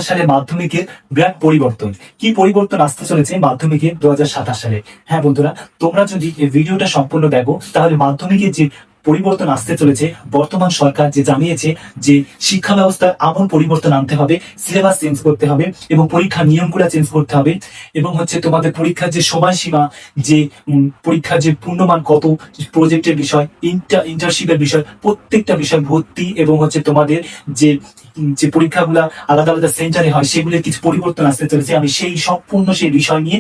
সালে মাধ্যমিকের বিরাট পরিবর্তন। কি পরিবর্তন আসতে চলেছে মাধ্যমিকে 2027 সালে? হ্যাঁ বন্ধুরা, তোমরা যদি এই ভিডিওটা সম্পূর্ণ দেখো তাহলে মাধ্যমিকের যে পরিবর্তন আসতে চলেছে, বর্তমান সরকার যে জানিয়েছে যে শিক্ষা ব্যবস্থার আমূল পরিবর্তন আনতে হবে, সিলেবাস চেঞ্জ করতে হবে এবং পরীক্ষার নিয়মগুলো চেঞ্জ করতে হবে এবং তোমাদের পরীক্ষার যে সময়সীমা, যে পরীক্ষার যে পূর্ণমান কত, প্রজেক্টের বিষয়, ইন্টার্নশিপের বিষয়, প্রত্যেকটা বিষয় ভর্তি এবং তোমাদের যে যে পরীক্ষাগুলো আলাদা আলাদা সেন্টারে হয় সেগুলোর কিছু পরিবর্তন আসতে চলেছে। আমি সেই বিষয় নিয়ে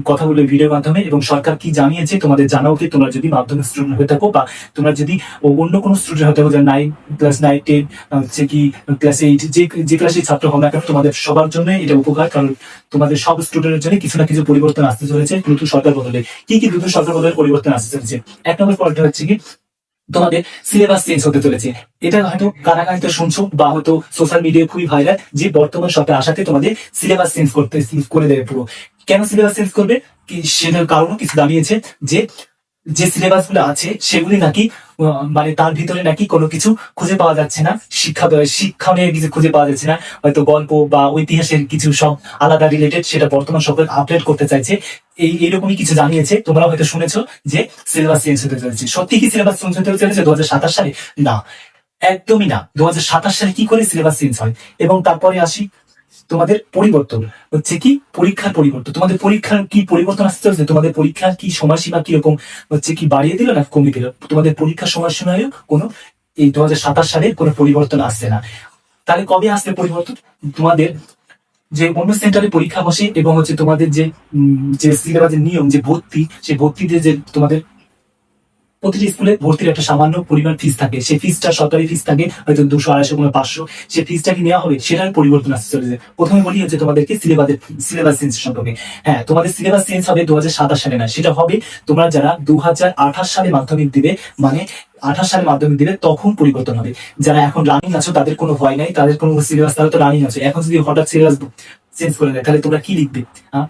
কথা বলবো ভিডিওর মাধ্যমে। এবং সরকার কি জানিয়েছে তোমাদের জানাও কি, তোমরা যদি মাধ্যমিক স্টুডেন্ট হয়ে থাকো বা তোমরা যদি অন্য কোনো স্টুডেন্ট হতে থাকো, ক্লাস 9, 10 হচ্ছে কি ক্লাস 8, যে ক্লাসের ছাত্র হবে না কেন, তোমাদের সবার জন্য এটা উপকার। কারণ তোমাদের সব স্টুডেন্টের জন্য কিছু না কিছু পরিবর্তন আসতে চলেছে নতুন সরকার বদলে। কি নতুন সরকার বদলে পরিবর্তন আসতে চলেছে? এক নম্বর পয়েন্ট হচ্ছে কি, তোমাদের সিলেবাস চেঞ্জ হতে চলেছে। এটা হয়তো কারা হয়তো শুনছো বা হয়তো সোশ্যাল মিডিয়ায় খুবই ভাইরাল যে বর্তমান সরকার আসাতে তোমাদের সিলেবাস চেঞ্জ করে দেবে পুরো। কেন সিলেবাস চেঞ্জ করবে? কি সেটার কারণও কিছু দাঁড়িয়েছে যে যে সিলেবাস গুলো আছে সেগুলি নাকি মানে তার ভিতরে নাকি কোনো কিছু খুঁজে পাওয়া যাচ্ছে না, শিক্ষা নিয়ে কিছু খুঁজে পাওয়া যাচ্ছে না, হয়তো গল্প বা ঐতিহাসের কিছু সব আলাদা রিলেটেড, সেটা বর্তমান সরকার আপডেট করতে চাইছে। এইরকমই কিছু জানিয়েছে, তোমরা হয়তো শুনেছো যে সিলেবাস চেঞ্জ হতে চলেছে। সত্যি কি সিলেবাস চেঞ্জ হতে চলেছে 2027 সালে? না, একদমই না। 2027 সালে কি করে সিলেবাস চেঞ্জ হয়? এবং তারপরে আসি তোমাদের পরিবর্তন হচ্ছে কি, পরীক্ষার পরিবর্তন। তোমাদের পরীক্ষার কি পরিবর্তন আসতে চলেছে? তোমাদের পরীক্ষার কি সময়সীমা কিরকম হচ্ছে কি, বাড়িয়ে দিল না কমিয়ে দিল? তোমাদের পরীক্ষার সময়সীমায়ও কোনো এই 2027 সালে কোনো পরিবর্তন আসছে না। তাহলে কবে আসবে পরিবর্তন? তোমাদের যে অন্য সেন্টারে পরীক্ষা বসে এবং তোমাদের যে সিলেবাসের নিয়ম, যে ভর্তি, সেই ভর্তিতে যে তোমাদের প্রতিটি স্কুলে ভর্তির একটা সামান্য পরিমাণ ফিস থাকে, সেই ফিসটা সরকারি ফিস থাকে হয়তো 200, 250, কোনো 500, সেই ফিসটা কি নেওয়া হবে? সেটার পরিবর্তন আসতে চলেছে। প্রথমে বলি তোমাদেরকে সিলেবাস চেঞ্জ সম্পর্কে। হ্যাঁ, তোমাদের সিলেবাস চেঞ্জ হবে 2027 সালে না, সেটা হবে তোমরা যারা 2028 সালে মাধ্যমিক দিবে, মানে 28 সালে মাধ্যমিক দিলে তখন পরিবর্তন হবে। যারা এখন রানিং আছো তাদের কোনো ভয় নাই, তাদের কোনো সিলেবাস, তারা তো রানিং আছে। এখন যদি হঠাৎ সিলেবাস চেঞ্জ করে দেয় তাহলে তোমরা কি লিখবে?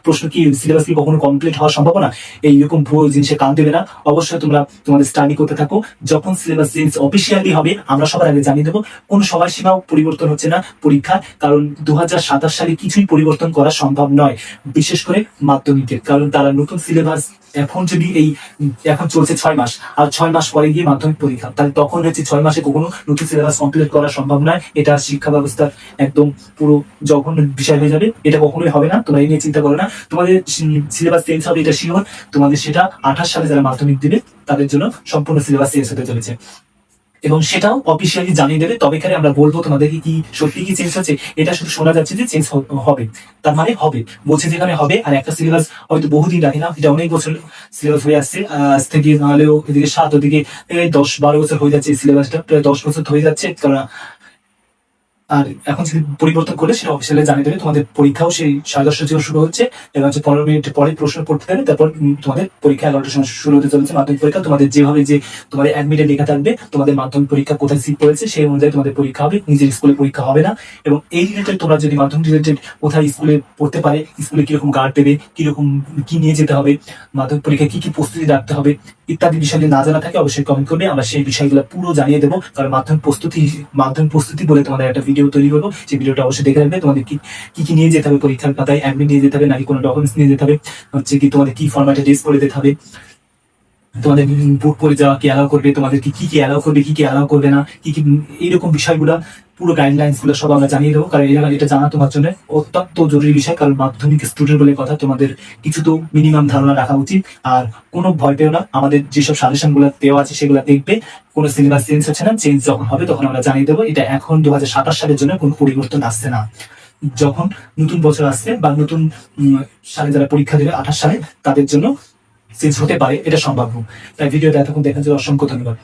প্রশ্ন কি, সিলেবাস কি কখনো কমপ্লিট হওয়ার সম্ভাবনা? এইরকম ভুল জিনিসে কান দেবে না। অবশ্যই তোমরা তোমাদের স্টাডি করতে থাকো। যখন সিলেবাস চেঞ্জ অফিসিয়ালি হবে আমরা সবার আগে জানিয়ে দেবো। কোনো সময়সীমাও পরিবর্তন হচ্ছে না পরীক্ষা, কারণ 2027 সালে কিছুই পরিবর্তন করা সম্ভব নয়, বিশেষ করে মাধ্যমিকের। কারণ তারা নতুন সিলেবাস এখন যদি এখন চলছে 6 মাস, আর 6 মাস পরে গিয়ে মাধ্যমিক পরীক্ষা, তাহলে তখন 6 মাসে কখনো নতুন সিলেবাস কমপ্লিট করা সম্ভব নয়। এটা শিক্ষা ব্যবস্থার একদম পুরো জঘন্য বিষয় হয়ে যাবে। এটা কখনোই হবে না, তোমরা এই নিয়ে চিন্তা করো না। তোমাদের সিলেবাস চেঞ্জ হবে, এটা শিওর। তোমাদের সেটা 28 সালে যারা মাধ্যমিক দিবে তাদের জন্য সম্পূর্ণ সিলেবাস চেঞ্জ হতে চলেছে এবং সেটাও অফিসিয়ালি জানিয়ে দেবে। তবে এখানে আমরা বলবো তোমাদেরকে কি সত্যি কি চেঞ্জ হচ্ছে। এটা শুধু শোনা যাচ্ছে যে চেঞ্জ হবে, তার মানে হবে, বলছে যেখানে হবে। আর একটা সিলেবাস হয়তো বহুদিন রাখি না, এটা অনেক বছর সিলেবাস হয়ে আসছে, আজ থেকে নাহলেও এদিকে 7, ওদিকে 10-12 বছর হয়ে যাচ্ছে। এই সিলেবাসটা প্রায় 10 বছর হয়ে যাচ্ছে। কারণ আর এখন যদি পরিবর্তন করে সেটা অফিসিয়ালি জানিয়ে দেবে। তোমাদের পরীক্ষাও সেই 10:30 থেকে শুরু হচ্ছে এবং 15 মিনিট পরে প্রশ্ন পড়তে থাকবে। তারপর তোমাদের পরীক্ষা 11টার সময় শুরু হতে চলেছে মাধ্যমিক পরীক্ষা। তোমাদের যেভাবে যে তোমাদের অ্যাডমিটে লেখা থাকবে তোমাদের মাধ্যমিক পরীক্ষা কোথায় সিট পড়েছে সেই অনুযায়ী তোমাদের পরীক্ষা হবে, নিজের স্কুলে পরীক্ষা হবে না। এবং এই রিলেটেড তোমরা যদি মাধ্যমিক রিলেটেড কোথায় স্কুলে পড়তে পারে, স্কুলে কিরকম গার্ড দেবে, কিরকম কি নিয়ে যেতে হবে, মাধ্যমিক পরীক্ষায় কি কি প্রস্তুতি রাখতে হবে ইত্যাদি বিষয় যদি না জানা থাকে অবশ্যই কমেন্ট করবে। আমরা সেই বিষয়গুলো পুরো জানিয়ে দেবো। কারণ মাধ্যমিক প্রস্তুতি বলে তোমাদের একটা ভিডিও তৈরি করবো, সেই ভিডিওটা অবশ্যই দেখে রাখবে। তোমাদের কি কি নিয়ে যেতে হবে পরীক্ষার খাতায়, অ্যাডমিট নিয়ে যেতে হবে নাকি কোনো ডকুমেন্টস নিয়ে যেতে হবে, কি তোমাদের কি ফরম্যাটে ড্রেস করে যেতে হবে, তোমাদের বুট পরে যাওয়া কি অ্যালাউ করবে, তোমাদের কি কি অ্যালাউ করবে, কি কি অ্যালাউ করবে না, কি এইরকম বিষয়গুলো পুরো গাইডলাইন্স গুলো সব আমরা জানিয়ে দেবো। কারণ এটা জানা তোমার জন্য অত্যন্ত জরুরি বিষয়। কারণ মাধ্যমিক স্টুডেন্ট বলে কথা, তোমাদের কিছু তো মিনিমাম ধারণা রাখা উচিত। আর কোনো ভয় পেও না, আমাদের যেসব সাজেশন গুলো দেওয়া আছে সেগুলো দেখবে। কোনো সিলেবাস চেঞ্জ হচ্ছে না, চেঞ্জ যখন হবে তখন আমরা জানিয়ে দেবো। এটা এখন 2027 সালের জন্য কোনো পরিবর্তন আসছে না। যখন নতুন বছর আসছে বা নতুন সালে যারা পরীক্ষা দেবে 28 সালে, তাদের জন্য চেঞ্জ হতে পারে, এটা সম্ভাব্য। তাই ভিডিওটা এতক্ষণ দেখার জন্য অসংখ্য ধন্যবাদ।